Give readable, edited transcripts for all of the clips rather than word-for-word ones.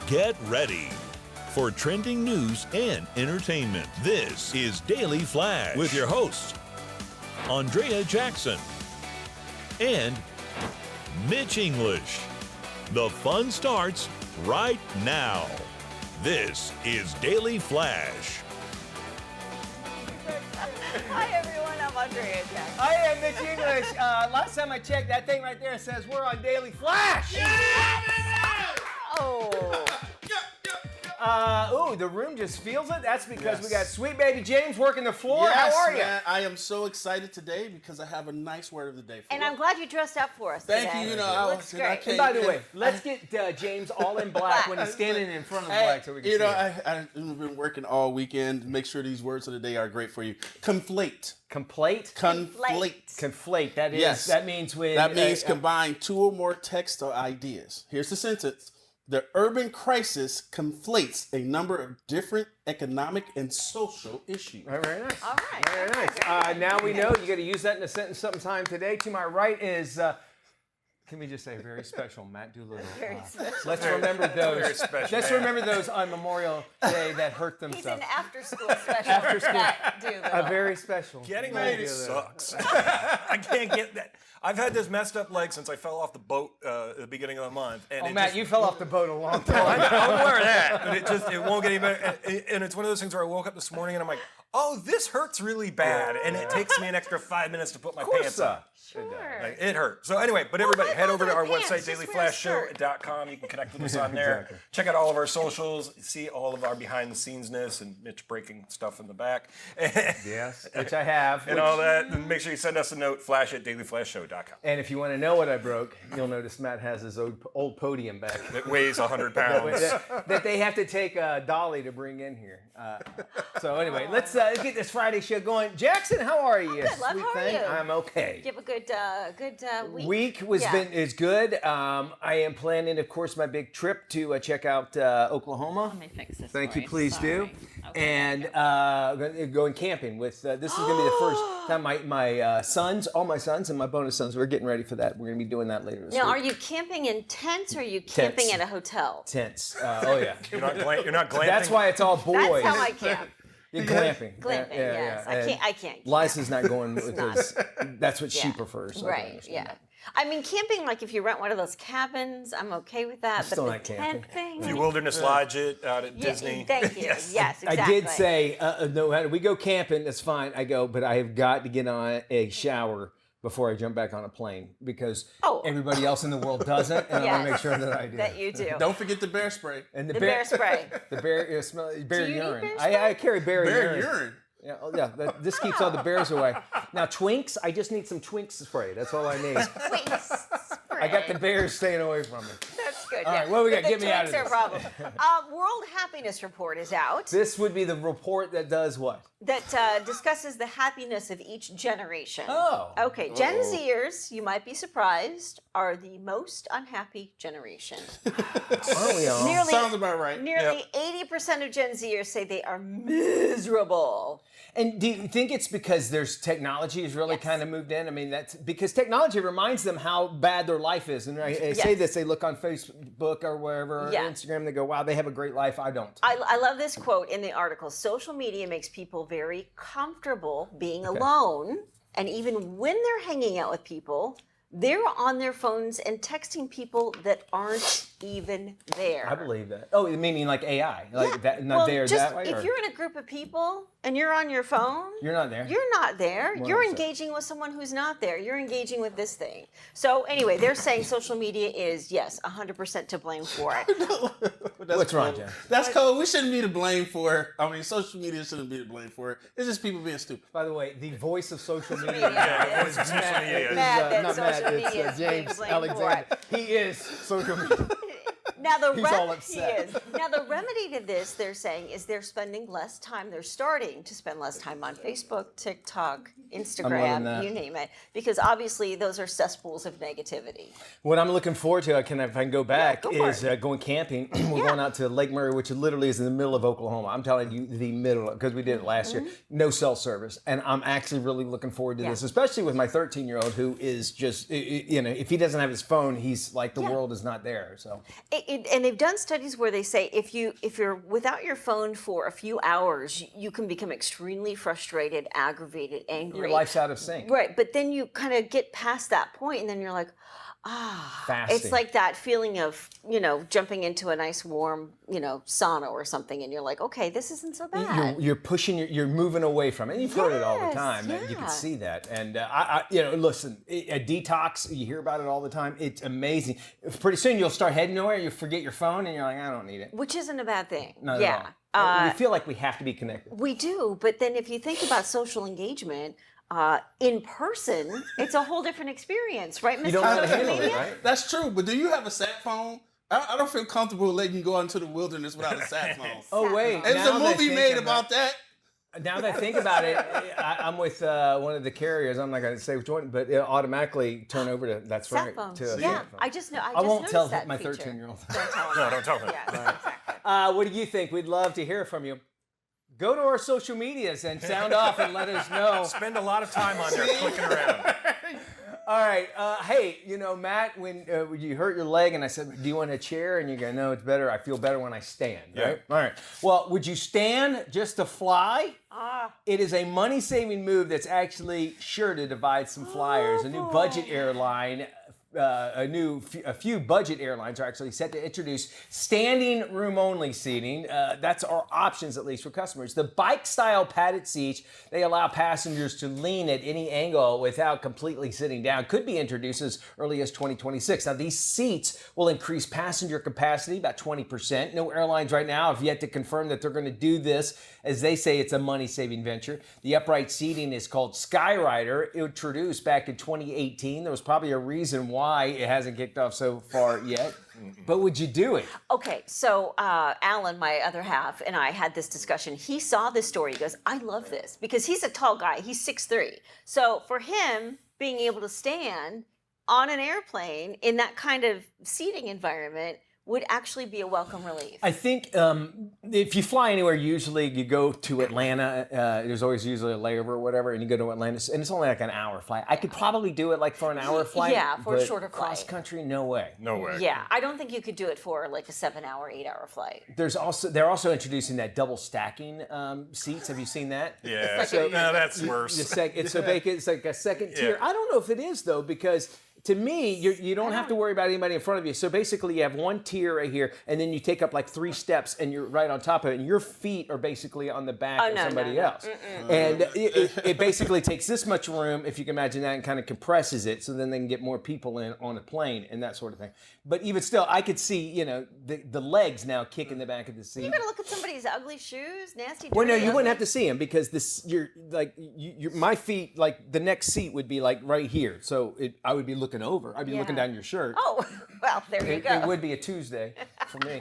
Get ready for trending news and entertainment. This is Daily Flash with your hosts, Andrea Jackson and Mitch English. The fun starts right now. This is Daily Flash. Hi everyone, I'm Andrea Jackson. I am Mitch English. Last time I checked, that thing right there says we're on Daily Flash. Oh, The room just feels it. That's because we got sweet baby James working the floor. How are you? Man, I am so excited today because I have a nice word of the day for and you. I'm glad you dressed up for us Thank today. you. You know, It I looks was. great. I And can't, by the way, let's get James all in black when he's standing in front of black so we can see it. I've been working all weekend to make sure these words of the day are great for you. Conflate. Complete? Conflate. Conflate. That is. Yes. That means when. That means combine two or more texts or ideas. Here's the sentence. The urban crisis conflates a number of different economic and social issues. Very nice. All right. Very nice. Now we know you got to use that in a sentence sometime today. To my right is, can we just say, very special Matt Doolittle. Very special. Let's remember those. Very special, Let's man. remember those on Memorial Day that hurt He's themselves. an after-school special. After school. Matt Doolittle. A very special. Getting Matt married Doolittle. sucks. I can't get that. I've had this messed up leg since I fell off the boat at the beginning of the month. And Oh, it Matt, just, you fell off the boat a long time I'm ago. aware of that, but it won't get any better. And it's one of those things where I woke up this morning and I'm like, oh, this hurts really bad, and it takes me an extra 5 minutes to put my pants on. Sure. Like, it hurt. So anyway, but everybody, high head five over to on our the pants. website, Just wear a shirt. dailyflashshow.com. You can connect with us on there. Exactly. Check out all of our socials. See all of our behind-the-scenes-ness and Mitch breaking stuff in the back. Yes, which I have. And all that. And make sure you send us a note, flash@dailyflashshow.com. And if you want to know what I broke, you'll notice Matt has his old podium back. It weighs 100 pounds. that they have to take a dolly to bring in here. So anyway, let's get this Friday show going. Jackson, how are you? good, love. Sweet How are thing? you? I'm okay. You have a good week. Week was Yeah. is good. I am planning, of course, my big trip to check out Oklahoma. Let me fix this. Thank you, for please do. Sorry. Okay, And there you going camping with. This is going to be the first time my sons, all my sons, and my bonus sons. We're getting ready for that. We're going to be doing that later this Now, week. are you camping in tents or are you camping Tents. at a hotel? Tents. Oh yeah. You're not glamping? That's why it's all boys. That's how I camp. You're glamping. Glamping, yes. And I can't. Liza's not going with not. this. That's what she Yeah. prefers. So I can Right, understand yeah. that. I mean, camping, like if you rent one of those cabins, I'm okay with that. still but not the camping. tent thing. If you wilderness lodge it out at Yeah, Disney. Thank you. Yes. Yes, exactly. I did say, no matter we go camping, that's fine. I go, but I have got to get on a shower before I jump back on a plane because everybody else in the world doesn't, and I want to make sure that I do. that you do. Don't forget the bear spray. And The bear spray. The bear smell. Bear Do you need urine. bear I carry bear Bear urine. urine. Yeah, this keeps all the bears away. Now Twinks, I just need some Twinks spray. That's all I need. Wait, I got the bears staying away from me. That's good. All yeah. right, what we got? The Get me out of Twinks are a this. problem. World Happiness Report is out This would be the report that does what? that discusses the happiness of each generation. Oh. Okay, Gen Zers, you might be surprised, are the most unhappy generation. Aren't we all? Sounds about right. Nearly 80% of Gen Zers say they are miserable. And do you think it's because there's technology has really kind of moved in? I mean, that's because technology reminds them how bad their life is. And I say this, they look on Facebook or wherever, or Yeah. Instagram, they go, wow, they have a great life. I don't. I love this quote in the article. Social media makes people very comfortable being alone. And even when they're hanging out with people, they're on their phones and texting people that aren't even there. I believe that. Oh, meaning like AI, like that, not well, there just that way. if or- you're in a group of people and you're on your phone, You're not there. You're not there. You're 100%. engaging with someone who's not there. You're engaging with this thing. So anyway, they're saying social media is, yes, 100% to blame for it. What's wrong, Jen? That's cool. We shouldn't be to blame for it. I mean, social media shouldn't be to blame for it. It's just people being stupid. By the way, the voice of social media. Yeah, voice of social media. is, Mad that not social Matt, it's, media is being James blamed Alexander. for He is social media. Now the He's all upset. He is. Now the remedy to this, they're saying, is they're spending less time. They're starting to spend less time on Facebook, TikTok, Instagram, you name it, because obviously those are cesspools of negativity. What I'm looking forward to, if I can go back, is going camping. We're going out to Lake Murray, which literally is in the middle of Oklahoma. I'm telling you, the middle, because we did it last year. No cell service. And I'm actually really looking forward to this, especially with my 13-year-old who is just, if he doesn't have his phone, he's like the world is not there. So, and they've done studies where they say if you're without your phone for a few hours, you can become extremely frustrated, aggravated, angry. Your life's out of sync. Right, but then you kind of get past that point, and then you're like, fasting. It's like that feeling of, jumping into a nice warm, sauna or something, and you're like, okay, this isn't so bad. You're pushing, you're moving away from it. And you've heard it all the time. Yeah. You can see that. And listen, a detox, you hear about it all the time. It's amazing. Pretty soon you'll start heading nowhere, you forget your phone, and you're like, I don't need it. Which isn't a bad thing. Not at all. We feel like we have to be connected. We do, but then if you think about social engagement, in person, it's a whole different experience, right, Mr. You don't know how to handle it, right? That's true, but do you have a sat phone? I don't feel comfortable letting you go into the wilderness without a sat phone. Oh, wait. There's a movie made about that. Now that I think about it, I'm with one of the carriers. I'm not going to say which one, but it'll automatically turn over to sat phone. To a yeah, sat phone. I won't tell that my feature. 13-year-old. Don't tell him. No, don't tell him. Yes, exactly. What do you think? We'd love to hear from you. Go to our social medias and sound off and let us know. Spend a lot of time on there clicking around. All right. Hey, Matt, when you hurt your leg and I said, do you want a chair? And you go, no, it's better. I feel better when I stand, right? All right. Well, would you stand just to fly? It is a money-saving move that's actually sure to divide some flyers. A new budget airline. A few budget airlines are actually set to introduce standing room only seating. That's our options, at least for customers. The bike style padded seats, they allow passengers to lean at any angle without completely sitting down. Could be introduced as early as 2026. Now, these seats will increase passenger capacity about 20%. No airlines right now have yet to confirm that they're going to do this. As they say, it's a money-saving venture. The upright seating is called Skyrider. Introduced back in 2018. There was probably a reason why it hasn't kicked off so far yet. But would you do it? Okay, so Alan, my other half, and I had this discussion. He saw this story. He goes, I love this, because he's a tall guy. He's 6'3". So for him, being able to stand on an airplane in that kind of seating environment would actually be a welcome relief. I think if you fly anywhere, usually you go to Atlanta. There's always usually a layover or whatever, and you go to Atlanta, and it's only like an hour flight. I could probably do it like for an hour flight. Yeah, for a shorter flight. Cross country, no way. No way. Yeah, I don't think you could do it for like a 7-hour, 8-hour flight. They're also introducing that double stacking seats. Have you seen that? Yeah. No, that's worse. It's like a second tier. I don't know if it is though, because to me, you don't have to worry about anybody in front of you. So basically, you have one tier right here, and then you take up like 3 steps, and you're right on top of it, and your feet are basically on the back of somebody else. And it basically takes this much room, if you can imagine that, and kind of compresses it, so then they can get more people in on a plane and that sort of thing. But even still, I could see, the legs now kicking the back of the seat. You gotta look at somebody's ugly shoes, nasty. Well, no, you ugly. wouldn't have to see them because my feet, like the next seat would be like right here, so I would be looking over. I'd be looking down your shirt. Oh, well, there you go. It would be a Tuesday for me,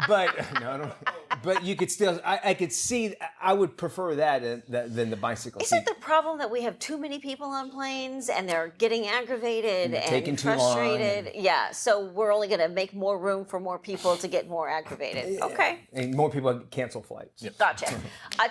but no, I don't. But you could still, I could see. I would prefer that than the bicycle Isn't seat. the problem that we have too many people on planes and they're getting aggravated and taking too long frustrated? Yeah, so we're only going to make more room for more people to get more aggravated. Okay. And more people cancel flights. Yep. Gotcha.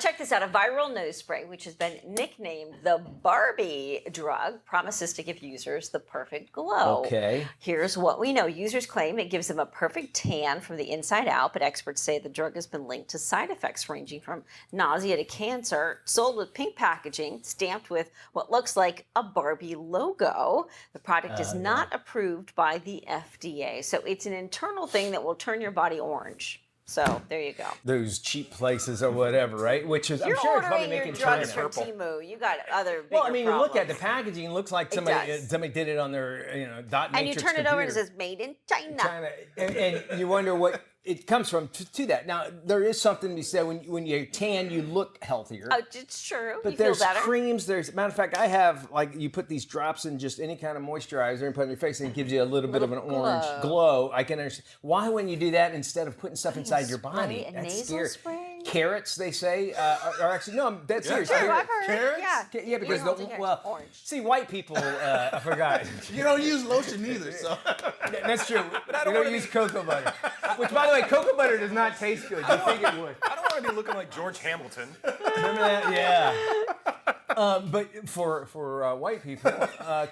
Check this out. A viral nose spray, which has been nicknamed the Barbie drug, promises to give users the perfect glow. Okay. Here's what we know. Users claim it gives them a perfect tan from the inside out, but experts say the drug has been linked to side effects ranging from nausea to cancer. Sold with pink packaging, stamped with what looks like a Barbie logo. The product is not approved by the FDA, so it's an internal thing that will turn your body orange. So there you go. Those cheap places or whatever, right? Which is, You're I'm sure it's probably ordering your making drugs China. from Timu. You got other bigger Well, I mean, you look at the problems. packaging, it looks like It somebody does. did it on their dot And you matrix turn it over and it computer. says "Made in China." China, and you wonder what it comes from to that. Now, there is something to be said when you tan, you look healthier. Oh, it's true. But you feel there's better. creams. Matter of fact, I have you put these drops in just any kind of moisturizer and put it on your face, and it gives you a little bit of an orange glow. I can understand why when you do that instead of putting stuff inside your body. A That's nasal scary. spray? carrots, they say, are actually, no, I'm dead serious. True, I've heard. Carrots? Yeah. Yeah, because Eating salty carrots. Orange. see, white people, I forgot. You don't use lotion either, so. That's true. I We don't don't wanna use be- cocoa butter. Which, by the way, cocoa butter does not taste good. You think it would. I don't want to be looking like George Hamilton. Remember that? Yeah. But for white people,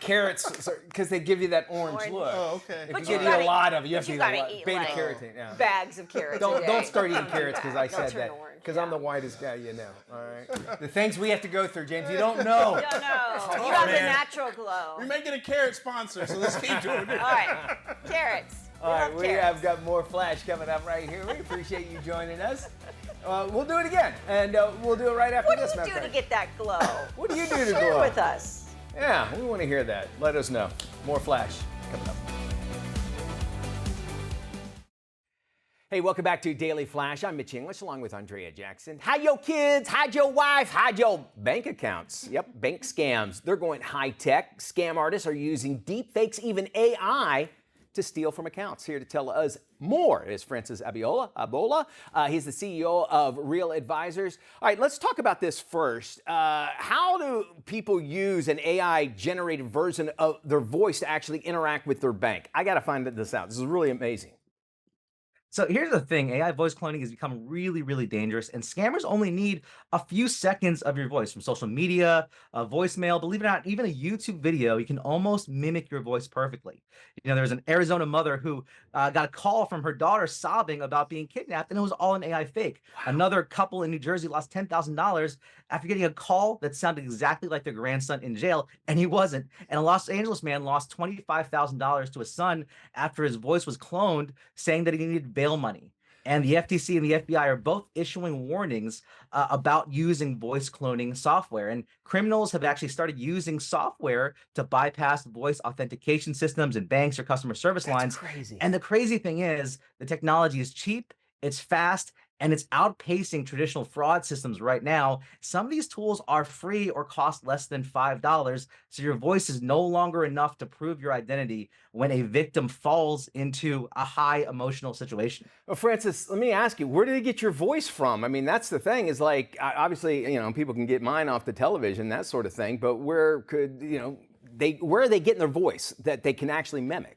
carrots, because they give you that orange Orange. look. Oh, okay. If But you you eat a gotta- lot of it, you have but to you eat a gotta lot. eat, Beta like, carotene, yeah. Bags of carrots. a Don't day. start eating carrots because I They'll said turn that. orange, Because yeah. I'm the whitest guy you know. All right. The things we have to go through, James, you don't know. No, no. You have the man. natural glow. We may get a carrot sponsor, so let's keep doing it. All right, carrots. All right, love we carrots. have got more Flash coming up right here. We appreciate you joining us. We'll do it again, and we'll do it right after What do this. you matter do of to fact. get that glow? What do you do to Share glow? with us. Yeah, we want to hear that. Let us know. More Flash coming up. Hey, welcome back to Daily Flash. I'm Mitch English along with Andrea Jackson. Hide your kids, hide your wife, hide your bank accounts. Yep, bank scams. They're going high tech. Scam artists are using deep fakes, even AI, to steal from accounts. Here to tell us more is Francis Abola. He's the CEO of Real Advisors. All right, let's talk about this first. How do people use an AI-generated version of their voice to actually interact with their bank? I got to find this out. This is really amazing. So here's the thing, AI voice cloning has become really, really dangerous, and scammers only need a few seconds of your voice from social media, a voicemail, believe it or not, even a YouTube video. You can almost mimic your voice perfectly. You know, there's an Arizona mother who got a call from her daughter sobbing about being kidnapped, and it was all an AI fake. Another couple in New Jersey lost $10,000 after getting a call that sounded exactly like their grandson in jail, and he wasn't. And a Los Angeles man lost $25,000 to his son after his voice was cloned, saying that he needed bail money. And the FTC and the FBI are both issuing warnings about using voice cloning software. And criminals have actually started using software to bypass voice authentication systems in banks or customer service lines. Crazy. And the crazy thing is, the technology is cheap, it's fast, and it's outpacing traditional fraud systems right now. Some of these tools are free or cost less than $5, so your voice is no longer enough to prove your identity when a victim falls into a high emotional situation. Well, Francis, let me ask you, where did you get your voice from? I mean, that's the thing is like, obviously, you know, people can get mine off the television, that sort of thing, but where could, you know, where are they getting their voice that they can actually mimic?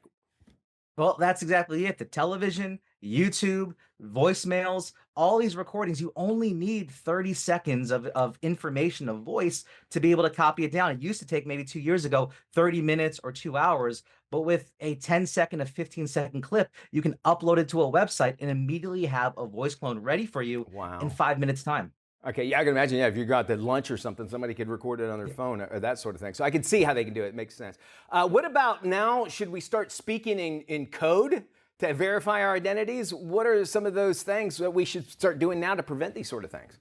Well, that's exactly it. The television, YouTube, voicemails, all these recordings, you only need 30 seconds of information of voice to be able to copy it down. It used to take maybe 2 years ago, 30 minutes or 2 hours. But with a 10-second, a 15-second clip, you can upload it to a website and immediately have a voice clone ready for you in 5 minutes time. Okay, yeah, I can imagine, yeah, if you got at lunch or something, somebody could record it on their phone or that sort of thing. So I can see how they can do it. It makes sense. What about now, should we start speaking in code to verify our identities? What are some of those things that we should start doing now to prevent these sort of things?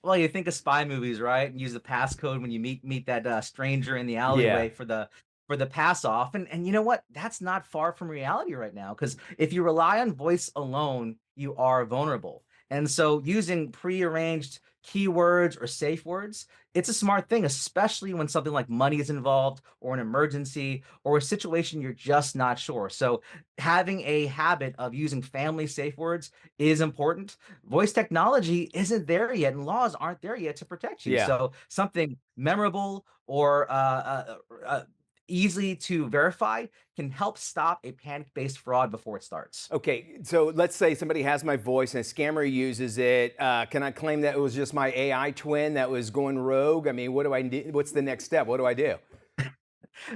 Well, you think of spy movies, right? And use the passcode when you meet that stranger in the alleyway for the pass off. And you know what? That's not far from reality right now, because if you rely on voice alone, you are vulnerable. And so using prearranged keywords or safe words, it's a smart thing, especially when something like money is involved or an emergency or a situation you're just not sure. So having a habit of using family safe words is important. Voice technology isn't there yet, and laws aren't there yet to protect you. Yeah. So something memorable or easily to verify can help stop a panic-based fraud before it starts. Okay, so let's say somebody has my voice and a scammer uses it. Can I claim that it was just my AI twin that was going rogue? I mean, what do I do? What's the next step? What do I do?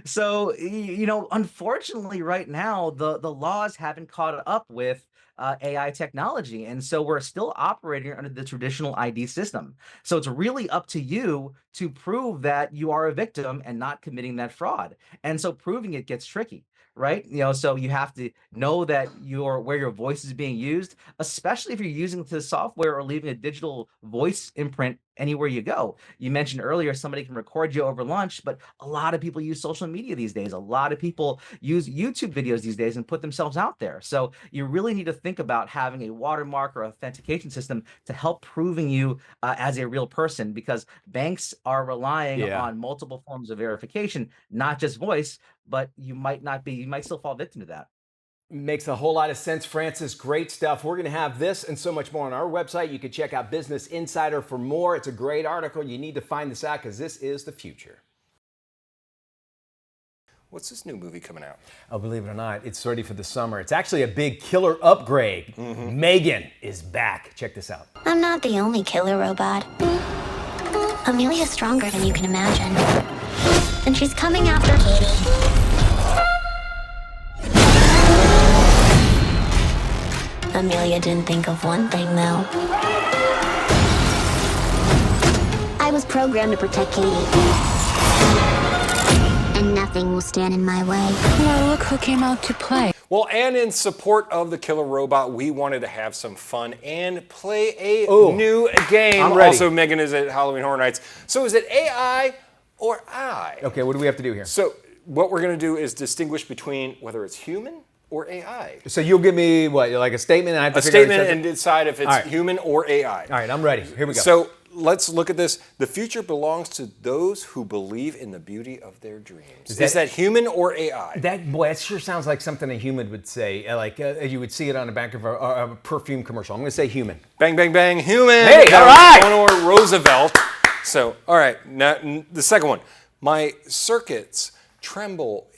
So, you know, unfortunately, right now, the laws haven't caught up with AI technology. And so we're still operating under the traditional ID system. So it's really up to you to prove that you are a victim and not committing that fraud. And so proving it gets tricky, right? You know, so you have to know that where your voice is being used, especially if you're using the software or leaving a digital voice imprint anywhere you go. You mentioned earlier somebody can record you over lunch, but a lot of people use social media these days. A lot of people use YouTube videos these days and put themselves out there. So you really need to think about having a watermark or authentication system to help proving you as a real person, because banks are relying on multiple forms of verification, not just voice, but you might still fall victim to that. Makes a whole lot of sense, Francis. Great stuff. We're going to have this and so much more on our website. You can check out Business Insider for more. It's a great article. You need to find this out because this is the future. What's this new movie coming out? Oh, believe it or not, it's ready for the summer. It's actually a big killer upgrade. Megan is back. Check this out. I'm not the only killer robot. Amelia's stronger than you can imagine. And she's coming after Katie. Amelia didn't think of one thing, though. I was programmed to protect Katie. And nothing will stand in my way. Well, look who came out to play. Well, and in support of the killer robot, we wanted to have some fun and play a new game. I'm ready. Also, Megan is at Halloween Horror Nights. So is it AI or I? Okay, what do we have to do here? So what we're going to do is distinguish between whether it's human or AI. So you'll give me, what, like a statement? And I have to A figure out statement each and decide if it's human or AI. All right, I'm ready. Here we go. So let's look at this. The future belongs to those who believe in the beauty of their dreams. Is that human or AI? That sure sounds like something a human would say. You would see it on the back of a perfume commercial. I'm going to say human. Bang, bang, bang, human. Hey, all right. Eleanor Roosevelt. So, all right, now the second one. My circuits tremble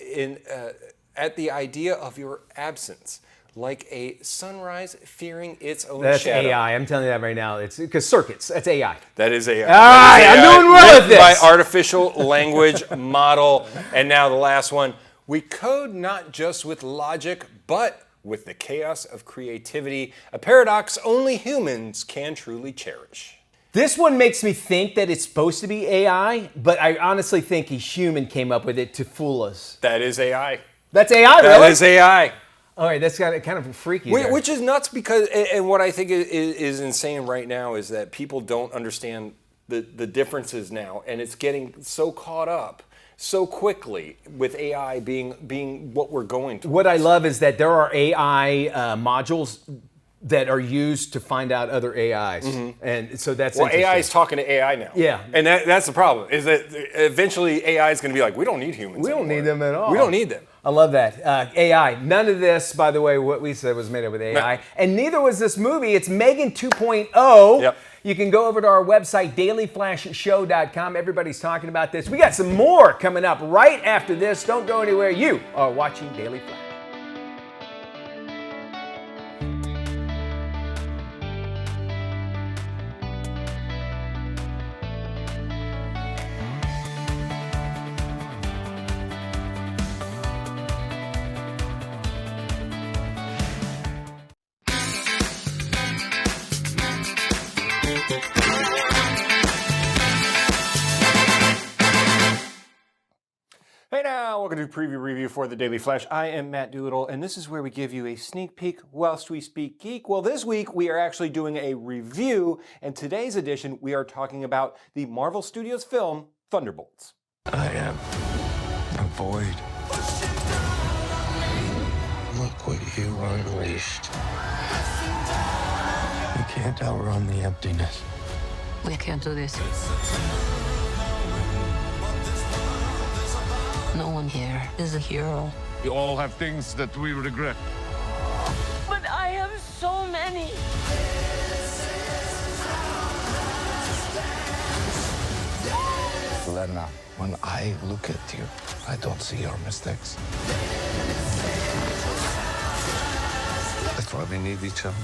at the idea of your absence, like a sunrise fearing its own That's shadow. AI. I'm telling you that right now. It's because circuits. That's AI. That is AI. All right, I'm doing well with this. By artificial language model. And now the last one. We code not just with logic, but with the chaos of creativity, a paradox only humans can truly cherish. This one makes me think that it's supposed to be AI, but I honestly think a human came up with it to fool us. That is AI. That's AI, really? That is AI. All right, that's kind of freaky. Which is nuts because, and what I think is insane right now is that people don't understand the differences now, and it's getting so caught up so quickly with AI being what we're going to. What I love is that there are AI modules that are used to find out other AIs, and so that's interesting. AI is talking to AI now. Yeah, and that's the problem. Is that eventually AI is going to be like, we don't need humans. We don't need them at all. We don't need them. I love that. AI. None of this, by the way, what we said was made up with AI, and neither was this movie. It's Megan 2.0. Yep. You can go over to our website, dailyflashshow.com. Everybody's talking about this. We got some more coming up right after this. Don't go anywhere. You are watching Daily Flash. Hey now, welcome to Preview Review for the Daily Flash. I am Matt Doolittle, and this is where we give you a sneak peek whilst we speak geek. Well, this week we are actually doing a review, and today's edition we are talking about the Marvel Studios film, Thunderbolts. I am a void. Look what you unleashed. You can't outrun the emptiness. We can't do this. No one here is a hero. We all have things that we regret. But I have so many. Lena, when I look at you, I don't see your mistakes. That's why we need each other.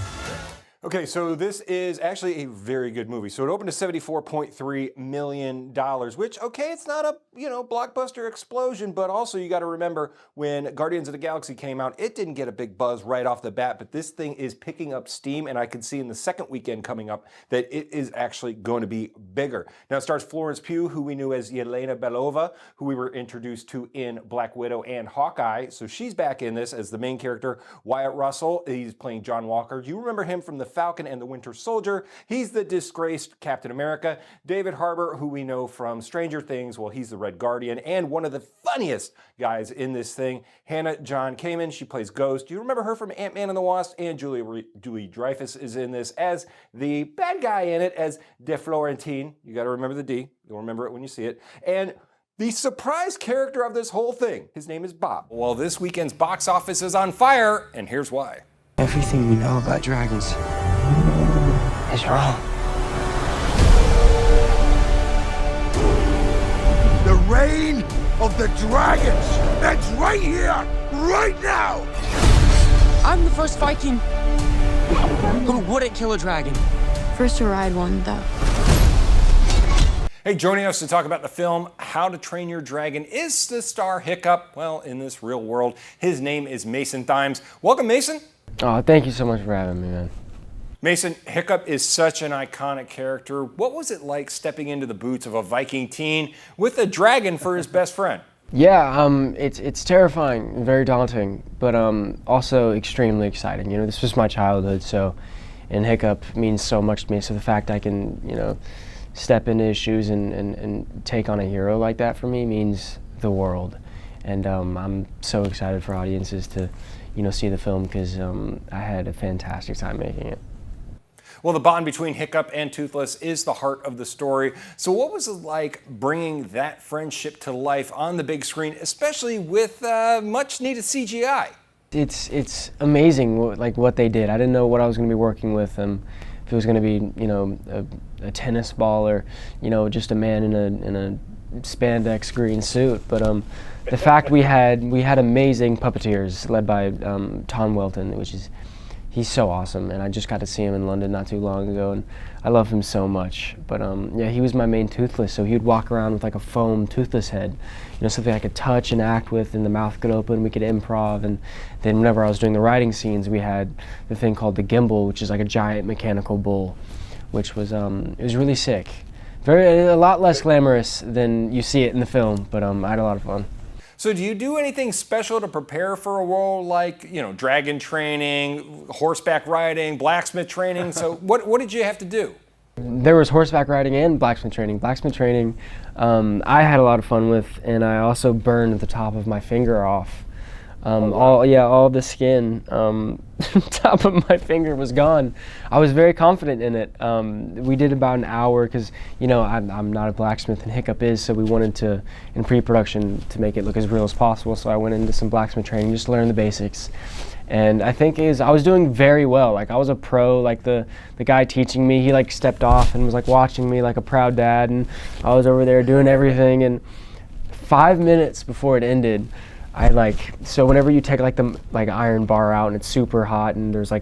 Okay, so this is actually a very good movie. So it opened to $74.3 million, which, okay, it's not a, blockbuster explosion, but also you got to remember when Guardians of the Galaxy came out, it didn't get a big buzz right off the bat, but this thing is picking up steam, and I can see in the second weekend coming up that it is actually going to be bigger. Now it stars Florence Pugh, who we knew as Yelena Belova, who we were introduced to in Black Widow and Hawkeye, so she's back in this as the main character. Wyatt Russell, he's playing John Walker. You remember him from The Falcon and the Winter Soldier. He's the disgraced Captain America. David Harbour, who we know from Stranger Things, well, he's the Red Guardian, and one of the funniest guys in this thing, Hannah John Kamen. She plays Ghost. You remember her from Ant-Man and the Wasp, and Julie Dreyfus is in this as the bad guy in it, as De Florentine. You got to remember the D. You'll remember it when you see it. And the surprise character of this whole thing. His name is Bob. Well, this weekend's box office is on fire, and here's why. Everything we know about dragons is wrong. The reign of the dragons. It's right here, right now. I'm the first Viking who wouldn't kill a dragon. First to ride one, though. Hey, joining us to talk about the film How to Train Your Dragon is the star Hiccup. Well, in this real world, his name is Mason Thymes. Welcome, Mason. Oh, thank you so much for having me, man. Mason, Hiccup is such an iconic character. What was it like stepping into the boots of a Viking teen with a dragon for his best friend? Yeah, it's terrifying and very daunting, but also extremely exciting. You know, this was my childhood, and Hiccup means so much to me. So the fact I can, step into his shoes and take on a hero like that for me means the world. And I'm so excited for audiences to, see the film because I had a fantastic time making it. Well, the bond between Hiccup and Toothless is the heart of the story. So what was it like bringing that friendship to life on the big screen, especially with much needed CGI? It's amazing what they did. I didn't know what I was going to be working with. If it was going to be, a tennis ball or, just a man in a spandex green suit. But the fact we had amazing puppeteers led by Tom Welton, he's so awesome, and I just got to see him in London not too long ago, and I love him so much. But yeah, he was my main Toothless, so he would walk around with like a foam Toothless head, something I could touch and act with, and the mouth could open, we could improv. And then whenever I was doing the riding scenes, we had the thing called the gimbal, which is like a giant mechanical bull, which was it was really sick. A lot less glamorous than you see it in the film, but I had a lot of fun. So do you do anything special to prepare for a role like, dragon training, horseback riding, blacksmith training? So what did you have to do? There was horseback riding and blacksmith training. Blacksmith training I had a lot of fun with, and I also burned the top of my finger off. All the skin, top of my finger was gone. I was very confident in it. We did about an hour because, I'm not a blacksmith and Hiccup is, so we wanted to, in pre-production, to make it look as real as possible. So I went into some blacksmith training just to learn the basics. And I think I was doing very well. Like, I was a pro. Like, the guy teaching me, he stepped off and was watching me like a proud dad, and I was over there doing everything. And 5 minutes before it ended, so whenever you take the iron bar out and it's super hot and there's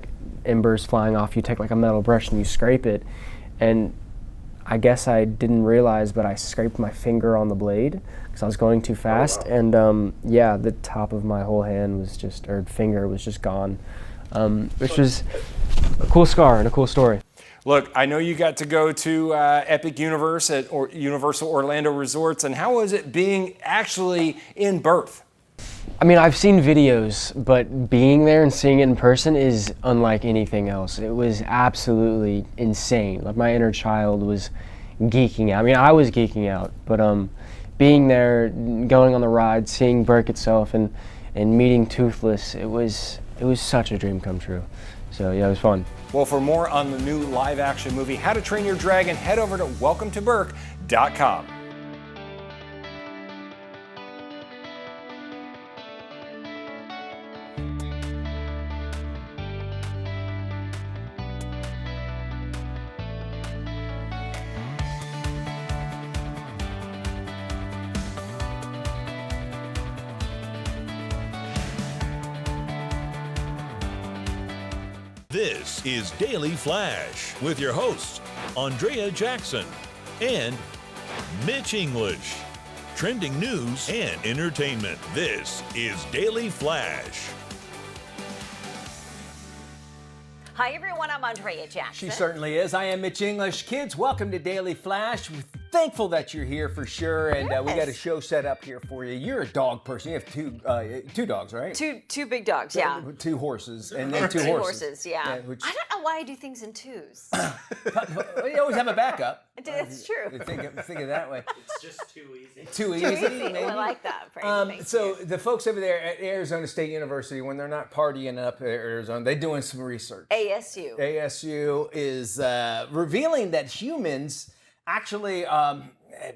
embers flying off, you take a metal brush and you scrape it. And I guess I didn't realize, but I scraped my finger on the blade because I was going too fast. Oh, wow. And yeah, the top of my whole hand finger was just gone, which was a cool scar and a cool story. Look, I know you got to go to Epic Universe at Universal Orlando Resorts, and how was it being actually in Birth? I mean, I've seen videos, but being there and seeing it in person is unlike anything else. It was absolutely insane. My inner child was geeking out. I mean, I was geeking out, but being there, going on the ride, seeing Burke itself, and meeting Toothless, it was such a dream come true. So yeah, it was fun. Well, for more on the new live-action movie, How to Train Your Dragon, head over to welcometoburke.com. This is Daily Flash with your hosts, Andrea Jackson and Mitch English. Trending news and entertainment. This is Daily Flash. Hi, everyone. I'm Andrea Jackson. She certainly is. I am Mitch English. Kids, welcome to Daily Flash. We're thankful that you're here for sure, and we got a show set up here for you. You're a dog person. You have two dogs, right? Two big dogs, yeah. Two horses, and then two horses, yeah. I don't know why I do things in twos. You always have a backup. That's true. Think of that way. It's just too easy. Too easy, maybe. I like that. So the folks over there at Arizona State University, when they're not partying up at Arizona, they're doing some research. ASU is revealing that humans actually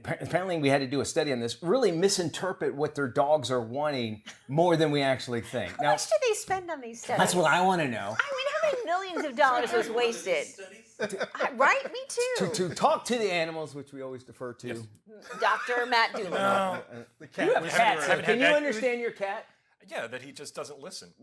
apparently we had to do a study on this, really misinterpret what their dogs are wanting more than we actually think. How much do they spend on these studies? That's what I want to know. I mean, how many millions of dollars was wasted? Right? Me too. To talk to the animals, which we always defer to. Yes. Dr. Matt Doolittle. The cat. You have cats. So can you understand your cat? Yeah, that he just doesn't listen.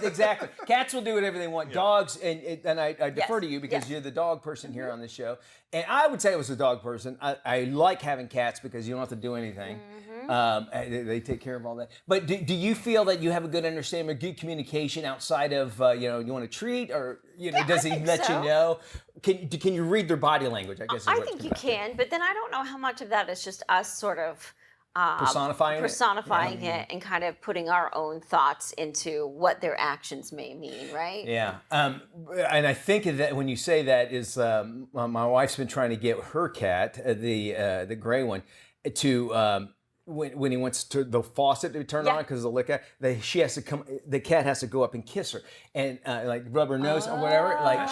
Exactly. Cats will do whatever they want. Yeah. Dogs, and I defer to you because you're the dog person here on the show. And I would say I was a dog person. I like having cats because you don't have to do anything. They take care of all that. But do you feel that you have a good understanding, a good communication outside of, you want to treat, or does he let you know? Can you read their body language? I guess. I think you can, but then I don't know how much of that is just us sort of personifying it and kind of putting our own thoughts into what their actions may mean, right? Yeah, and I think that when you say that is, my wife's been trying to get her cat, the gray one, to when he wants the faucet to be turned on because of the lick out, she has to come. The cat has to go up and kiss her and like rub her nose or whatever. Like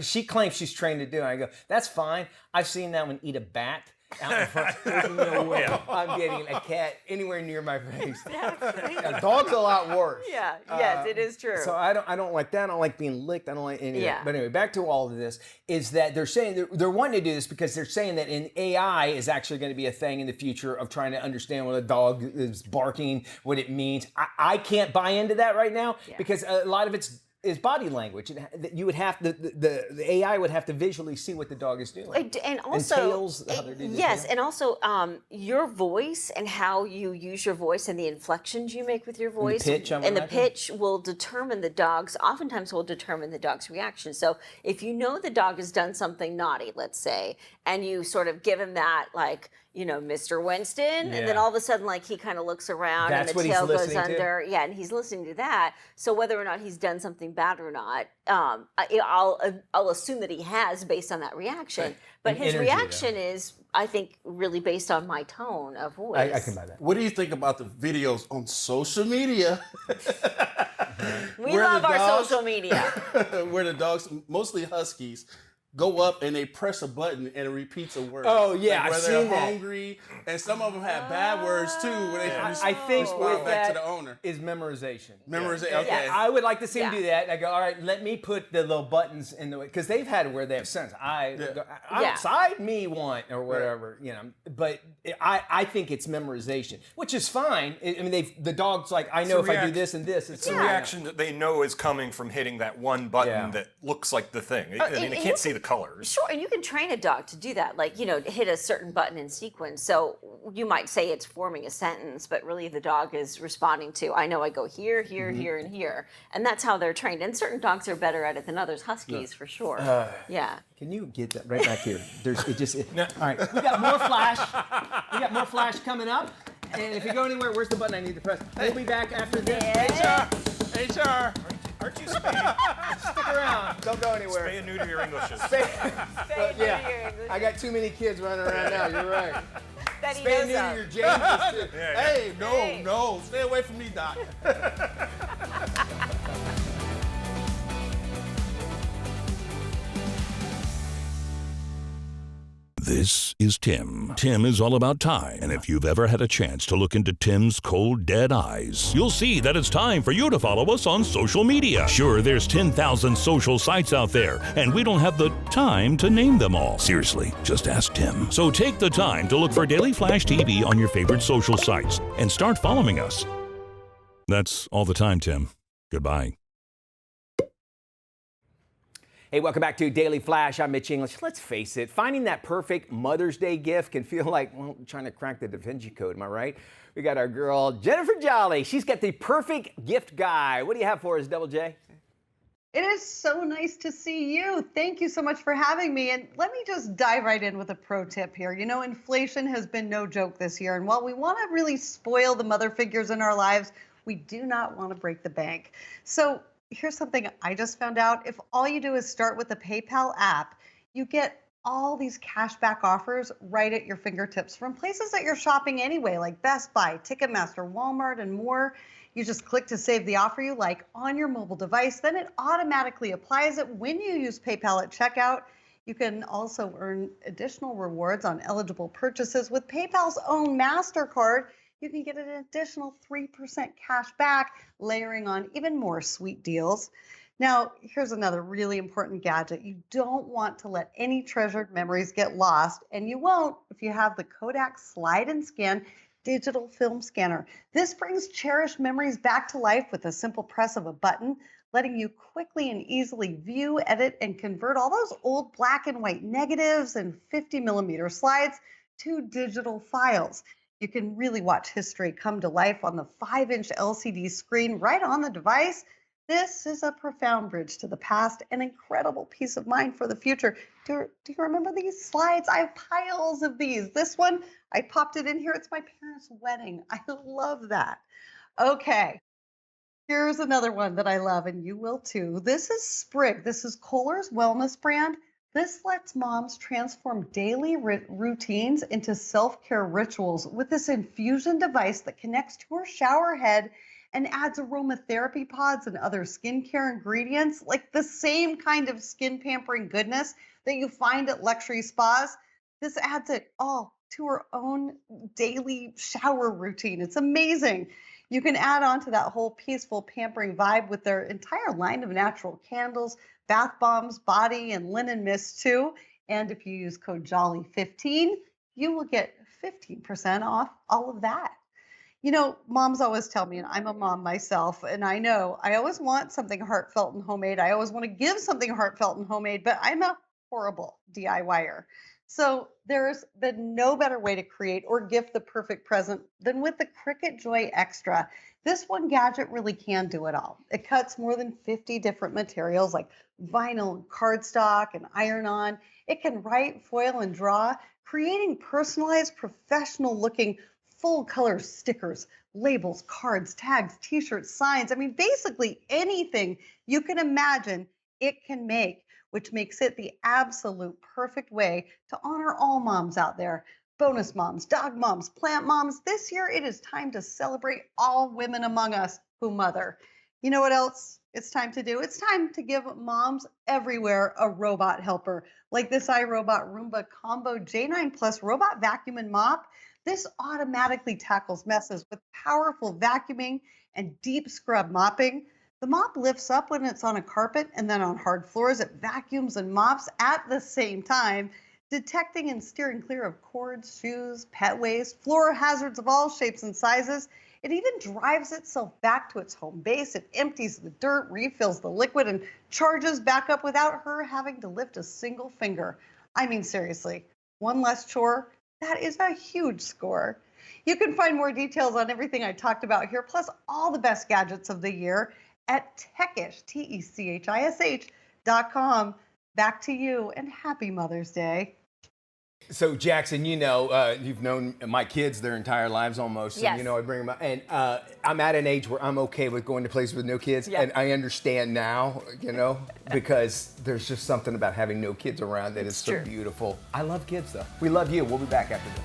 she claims she's trained to do it. I go, that's fine. I've seen that one eat a bat. Out in front. There's no way I'm getting a cat anywhere near my face. A dog's a lot worse. Yeah. Yes, it is true. So I don't like that. I don't like being licked. I don't like any of that. But anyway, back to all of this is that they're saying they're wanting to do this because they're saying that an AI is actually going to be a thing in the future of trying to understand when a dog is barking, what it means. I can't buy into that right now because a lot of it's is body language, and you would have the AI would have to visually see what the dog is doing, and also and also your voice and how you use your voice and the inflections you make with your voice, and the pitch will determine the dog's. Oftentimes, will determine the dog's reaction. So if you know the dog has done something naughty, let's say, and you sort of give him that Mr. Winston, and then all of a sudden, he kind of looks around and the tail goes under. Yeah, and he's listening to that. So whether or not he's done something bad or not, I'll assume that he has based on that reaction. Right. But his reaction is, I think, really based on my tone of voice. I can buy that. What do you think about the videos on social media? We love our social media. Where the dogs, mostly huskies, go up and they press a button and it repeats a word. Oh yeah, I've seen that. They're hungry, and some of them have bad words too. When they I think with back that to the owner is memorization. Memorization. Yeah. Okay. I would like to see them do that. And I go, all right, let me put the little buttons in the way because they've had it where they have sense. Outside me want or whatever, But I think it's memorization, which is fine. I mean, the dog's like, I know if I do this and this, it's a reaction that they know is coming from hitting that one button that looks like the thing. I mean, they can't see the colors. Sure, and you can train a dog to do that, hit a certain button in sequence. So you might say it's forming a sentence, but really the dog is responding to, I know I go here, here, here, and here. And that's how they're trained. And certain dogs are better at it than others, huskies for sure. Can you get that right back here? All right, we got more flash. We got more flash coming up. And if you go anywhere, where's the button I need to press? We'll be back after this. HR. Aren't you spaying? Stick around. Don't go anywhere. Spay and neuter your Englishes. I got too many kids running around now. You're right. Spay and neuter your Jameses too. Hey, no. Stay away from me, Doc. This is Tim. Tim is all about time, and if you've ever had a chance to look into Tim's cold, dead eyes, you'll see that it's time for you to follow us on social media. Sure, there's 10,000 social sites out there, and we don't have the time to name them all. Seriously, just ask Tim. So take the time to look for Daily Flash TV on your favorite social sites, and start following us. That's all the time, Tim. Goodbye. Hey, welcome back to Daily Flash. I'm Mitch English. Let's face it, finding that perfect Mother's Day gift can feel like, trying to crack the Da Vinci Code, am I right? We got our girl, Jennifer Jolly. She's got the perfect gift guide. What do you have for us, Double J? It is so nice to see you. Thank you so much for having me. And let me just dive right in with a pro tip here. Inflation has been no joke this year. And while we want to really spoil the mother figures in our lives, we do not want to break the bank. So here's something I just found out. If all you do is start with the PayPal app, you get all these cashback offers right at your fingertips from places that you're shopping anyway, like Best Buy, Ticketmaster, Walmart, and more. You just click to save the offer you like on your mobile device. Then it automatically applies it when you use PayPal at checkout. You can also earn additional rewards on eligible purchases with PayPal's own MasterCard. You can get an additional 3% cash back, layering on even more sweet deals. Now, here's another really important gadget. You don't want to let any treasured memories get lost, and you won't if you have the Kodak Slide and Scan digital film scanner. This brings cherished memories back to life with a simple press of a button, letting you quickly and easily view, edit, and convert all those old black and white negatives and 50mm slides to digital files. You can really watch history come to life on the 5-inch LCD screen right on the device. This is a profound bridge to the past, an incredible peace of mind for the future. Do you remember these slides? I have piles of these. This one, I popped it in here. It's my parents' wedding. I love that. Okay, here's another one that I love, and you will too. This is Sprig. This is Kohler's wellness brand. This lets moms transform daily routines into self-care rituals with this infusion device that connects to her shower head and adds aromatherapy pods and other skincare ingredients, like the same kind of skin pampering goodness that you find at luxury spas. This adds it all to her own daily shower routine. It's amazing. You can add on to that whole peaceful pampering vibe with their entire line of natural candles, bath bombs, body and linen mists too. And if you use code JOLLY15, you will get 15% off all of that. You know, moms always tell me, and I'm a mom myself, and I know I always want something heartfelt and homemade. I always want to give something heartfelt and homemade, but I'm a horrible DIYer. So there's been no better way to create or gift the perfect present than with the Cricut Joy Extra. This one gadget really can do it all. It cuts more than 50 different materials like vinyl, cardstock, and iron-on. It can write, foil, and draw, creating personalized, professional-looking full color stickers, labels, cards, tags, t-shirts, signs. I mean, basically anything you can imagine it can make, which makes it the absolute perfect way to honor all moms out there. Bonus moms, dog moms, plant moms. This year it is time to celebrate all women among us who mother. You know what else it's time to do? It's time to give moms everywhere a robot helper, like this iRobot Roomba Combo J9 Plus robot vacuum and mop. This automatically tackles messes with powerful vacuuming and deep scrub mopping. The mop lifts up when it's on a carpet, and then on hard floors, it vacuums and mops at the same time, detecting and steering clear of cords, shoes, pet waste, floor hazards of all shapes and sizes. It even drives itself back to its home base. It empties the dirt, refills the liquid, and charges back up without her having to lift a single finger. I mean, seriously, one less chore. That is a huge score. You can find more details on everything I talked about here, plus all the best gadgets of the year at techish, techish.com. Back to you, and happy Mother's Day. So Jackson, you know, you've known my kids their entire lives almost. Yes. And, you know, I bring them up, and I'm at an age where I'm okay with going to places with no kids, Yeah. and I understand now, you know, because there's just something about having no kids around that is so beautiful. I love kids, though. We love you. We'll be back after this.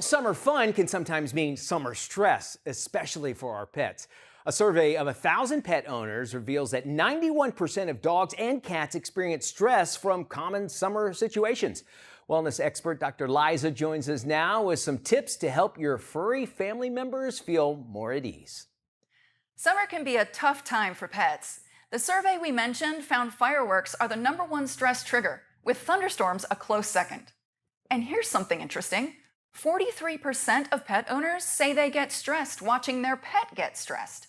Summer fun can sometimes mean summer stress, especially for our pets. A survey of 1,000 pet owners reveals that 91% of dogs and cats experience stress from common summer situations. Wellness expert Dr. Liza joins us now with some tips to help your furry family members feel more at ease. Summer can be a tough time for pets. The survey we mentioned found fireworks are the #1 stress trigger, with thunderstorms a close second. And here's something interesting. 43% of pet owners say they get stressed watching their pet get stressed.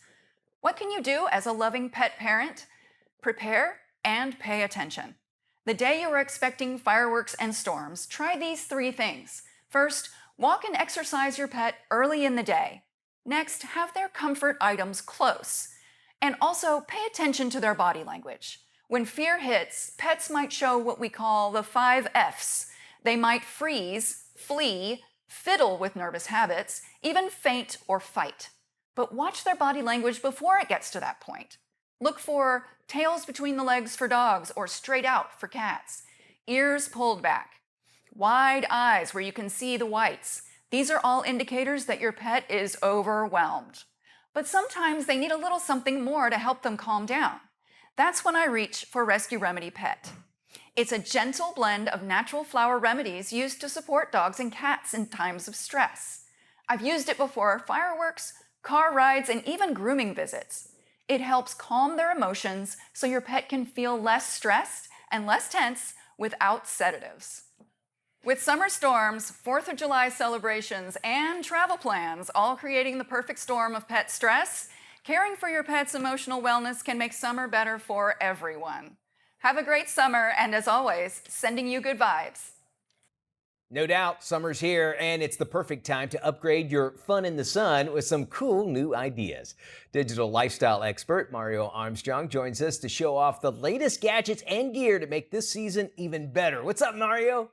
What can you do as a loving pet parent? Prepare and pay attention. The day you are expecting fireworks and storms, try these 3 things. First, walk and exercise your pet early in the day. Next, have their comfort items close. And also, pay attention to their body language. When fear hits, pets might show what we call the 5 Fs. They might freeze, flee, fiddle with nervous habits, even faint or fight. But watch their body language before it gets to that point. Look for tails between the legs for dogs or straight out for cats. Ears pulled back. Wide eyes where you can see the whites. These are all indicators that your pet is overwhelmed. But sometimes they need a little something more to help them calm down. That's when I reach for Rescue Remedy Pet. It's a gentle blend of natural flower remedies used to support dogs and cats in times of stress. I've used it before fireworks, car rides, and even grooming visits. It helps calm their emotions so your pet can feel less stressed and less tense without sedatives. With summer storms, 4th of July celebrations, and travel plans all creating the perfect storm of pet stress, caring for your pet's emotional wellness can make summer better for everyone. Have a great summer, and as always, sending you good vibes. No doubt, summer's here, and it's the perfect time to upgrade your fun in the sun with some cool new ideas. Digital lifestyle expert Mario Armstrong joins us to show off the latest gadgets and gear to make this season even better. What's up, Mario?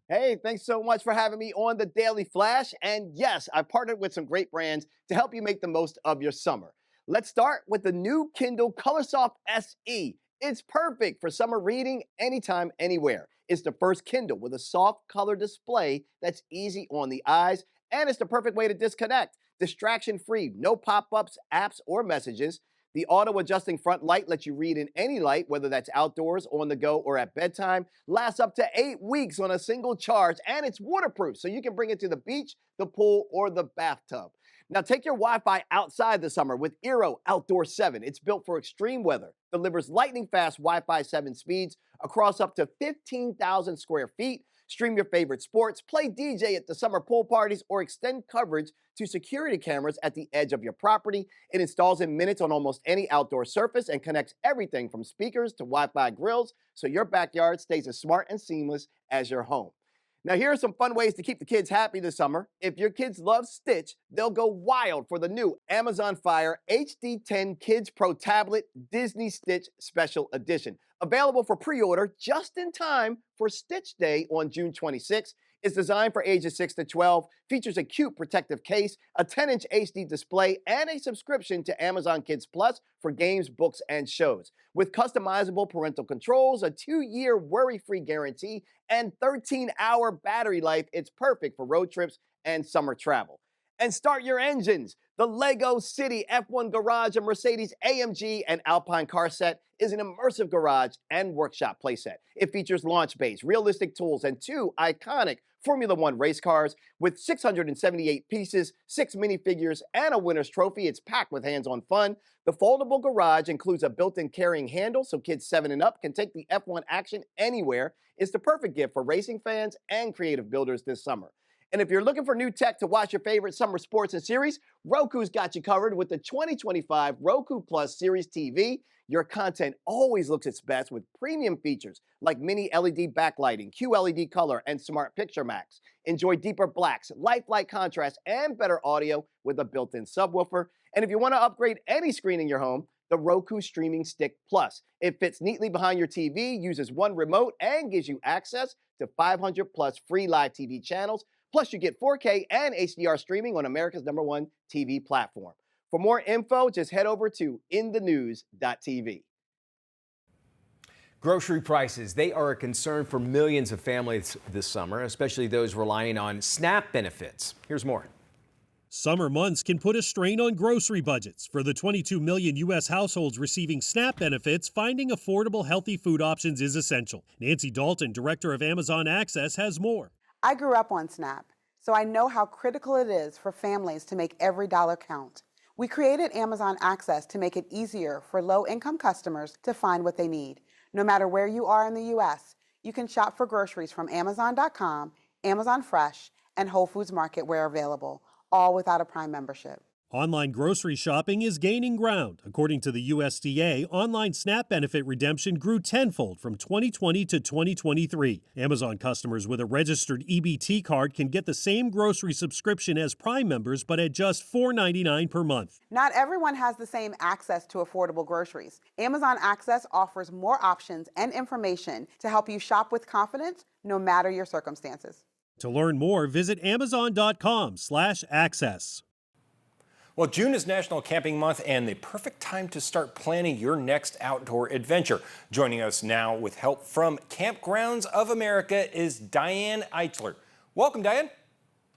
Hey, thanks so much for having me on the Daily Flash. And yes, I've partnered with some great brands to help you make the most of your summer. Let's start with the new Kindle ColorSoft SE. It's perfect for summer reading anytime, anywhere. It's the first Kindle with a soft color display that's easy on the eyes, and it's the perfect way to disconnect. Distraction-free, no pop-ups, apps, or messages. The auto-adjusting front light lets you read in any light, whether that's outdoors, on the go, or at bedtime. Lasts up to 8 weeks on a single charge, and it's waterproof, so you can bring it to the beach, the pool, or the bathtub. Now take your Wi-Fi outside this summer with Eero Outdoor 7. It's built for extreme weather, delivers lightning-fast Wi-Fi 7 speeds across up to 15,000 square feet. Stream your favorite sports, play DJ at the summer pool parties, or extend coverage to security cameras at the edge of your property. It installs in minutes on almost any outdoor surface and connects everything from speakers to Wi-Fi grills, so your backyard stays as smart and seamless as your home. Now, here are some fun ways to keep the kids happy this summer. If your kids love Stitch, they'll go wild for the new Amazon Fire HD10 Kids Pro Tablet Disney Stitch Special Edition. Available for pre-order just in time for Stitch Day on June 26th. It's designed for ages 6 to 12, features a cute protective case, a 10-inch HD display, and a subscription to Amazon Kids Plus for games, books, and shows. With customizable parental controls, a 2-year worry-free guarantee, and 13-hour battery life, it's perfect for road trips and summer travel. And start your engines. The Lego City F1 Garage and Mercedes AMG and Alpine car set is an immersive garage and workshop playset. It features launch bays, realistic tools, and 2 iconic Formula One race cars with 678 pieces, 6 minifigures, and a winner's trophy. It's packed with hands-on fun. The foldable garage includes a built-in carrying handle so kids 7 and up can take the F1 action anywhere. It's the perfect gift for racing fans and creative builders this summer. And if you're looking for new tech to watch your favorite summer sports and series, Roku's got you covered with the 2025 Roku Plus Series TV. Your content always looks its best with premium features like mini LED backlighting, QLED color, and Smart Picture Max. Enjoy deeper blacks, lifelike contrast, and better audio with a built-in subwoofer. And if you want to upgrade any screen in your home, the Roku Streaming Stick Plus. It fits neatly behind your TV, uses one remote, and gives you access to 500 plus free live TV channels. Plus, you get 4K and HDR streaming on America's #1 TV platform. For more info, just head over to inthenews.tv. Grocery prices, they are a concern for millions of families this summer, especially those relying on SNAP benefits. Here's more. Summer months can put a strain on grocery budgets. For the 22 million U.S. households receiving SNAP benefits, finding affordable, healthy food options is essential. Nancy Dalton, director of Amazon Access, has more. I grew up on SNAP, so I know how critical it is for families to make every dollar count. We created Amazon Access to make it easier for low-income customers to find what they need. No matter where you are in the U.S., you can shop for groceries from Amazon.com, Amazon Fresh, and Whole Foods Market where available, all without a Prime membership. Online grocery shopping is gaining ground. According to the USDA, online SNAP benefit redemption grew tenfold from 2020 to 2023. Amazon customers with a registered EBT card can get the same grocery subscription as Prime members, but at just $4.99 per month. Not everyone has the same access to affordable groceries. Amazon Access offers more options and information to help you shop with confidence, no matter your circumstances. To learn more, visit Amazon.com/access. Well, June is National Camping Month and the perfect time to start planning your next outdoor adventure. Joining us now with help from Campgrounds of America is Diane Eichler. Welcome, Diane.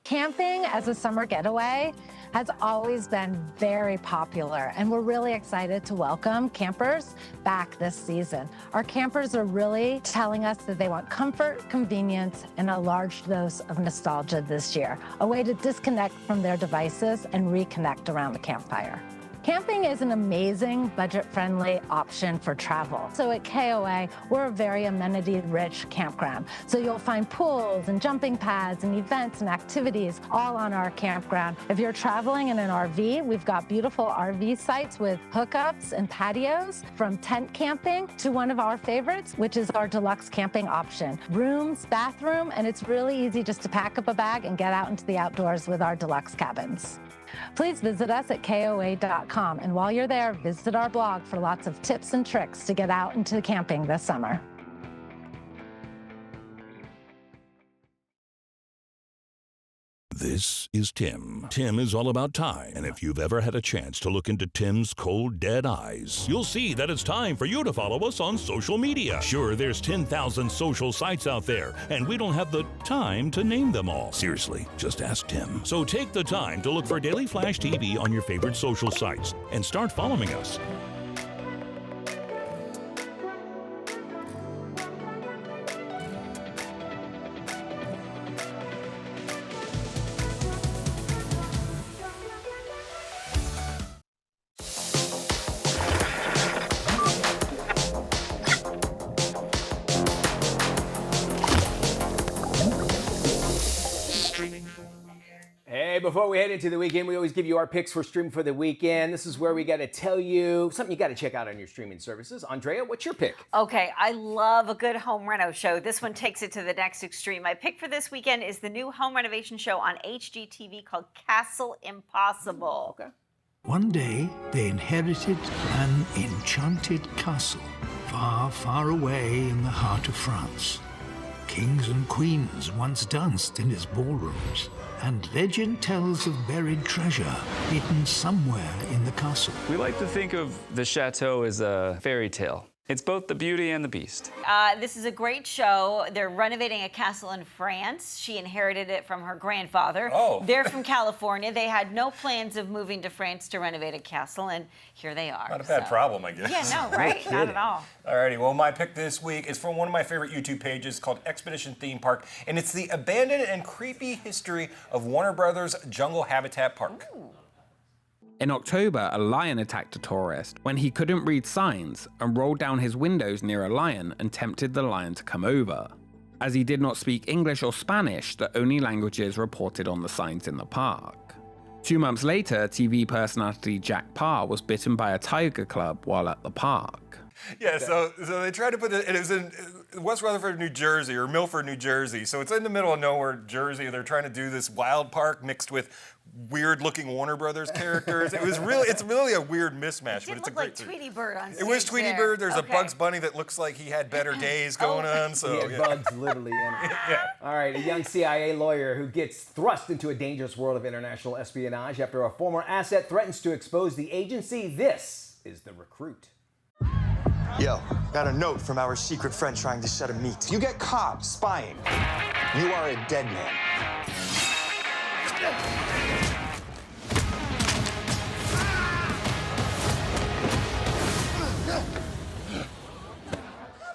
Camping as a summer getaway has always been very popular, and we're really excited to welcome campers back this season. Our campers are really telling us that they want comfort, convenience, and a large dose of nostalgia this year, a way to disconnect from their devices and reconnect around the campfire. Camping is an amazing, budget-friendly option for travel. So at KOA, we're a very amenity-rich campground. So you'll find pools and jumping pads and events and activities all on our campground. If you're traveling in an RV, we've got beautiful RV sites with hookups and patios, from tent camping to one of our favorites, which is our deluxe camping option. Rooms, bathroom, and it's really easy just to pack up a bag and get out into the outdoors with our deluxe cabins. Please visit us at KOA.com, and while you're there, visit our blog for lots of tips and tricks to get out into camping this summer. This is Tim. Tim is all about time, and if you've ever had a chance to look into Tim's cold, dead eyes, you'll see that it's time for you to follow us on social media. Sure, there's 10,000 social sites out there, and we don't have the time to name them all. Seriously, just ask Tim. So take the time to look for Daily Flash TV on your favorite social sites and start following us. Hey, before we head into the weekend, we always give you our picks for stream for the weekend. This is where we got to tell you something you got to check out on your streaming services. Andrea, what's your pick? Okay, I love a good home reno show. This one takes it to the next extreme. My pick for this weekend is the new home renovation show on HGTV called Castle Impossible. Okay. One day, they inherited an enchanted castle far, far away in the heart of France. Kings and queens once danced in its ballrooms, and legend tells of buried treasure hidden somewhere in the castle. We like to think of the chateau as a fairy tale. It's both the beauty and the beast. This is a great show. They're renovating a castle in France. She inherited it from her grandfather. Oh. They're from California. They had no plans of moving to France to renovate a castle, and here they are. Not a bad problem, I guess. Yeah, no, right? Not at all. Alrighty, well, my pick this week is from one of my favorite YouTube pages called Expedition Theme Park, and it's the abandoned and creepy history of Warner Brothers Jungle Habitat Park. Ooh. In October, a lion attacked a tourist when he couldn't read signs and rolled down his windows near a lion and tempted the lion to come over. As he did not speak English or Spanish, the only languages reported on the signs in the park. 2 months later, TV personality Jack Parr was bitten by a tiger cub while at the park. Yeah, so they tried to put it was in West Rutherford, New Jersey, or Milford, New Jersey. So it's in the middle of nowhere, Jersey. They're trying to do this wild park mixed with weird-looking Warner Brothers characters. It's really a weird mismatch, but it's a great like Tweety Bird on stage. It was Tweety Bird. There's a Bugs Bunny that looks like he had better days going on. So he had bugs literally in it. Yeah. All right, a young CIA lawyer who gets thrust into a dangerous world of international espionage after a former asset threatens to expose the agency. This is The Recruit. Yo, got a note from our secret friend trying to set a meet. You get caught spying. You are a dead man.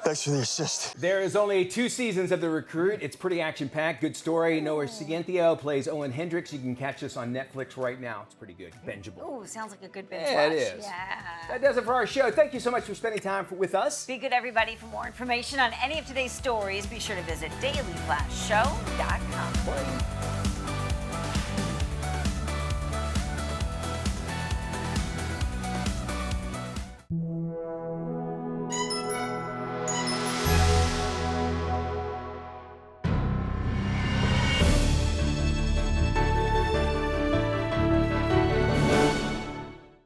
Thanks for the assist. There is only 2 seasons of The Recruit. It's pretty action-packed, good story. Noah Ciencio plays Owen Hendricks. You can catch this on Netflix right now. It's pretty good, bingeable. Oh, sounds like a good binge Yeah, watch. it is. Yeah. That does it for our show. Thank you so much for spending time with us. Be good, everybody. For more information on any of today's stories, be sure to visit dailyflashshow.com.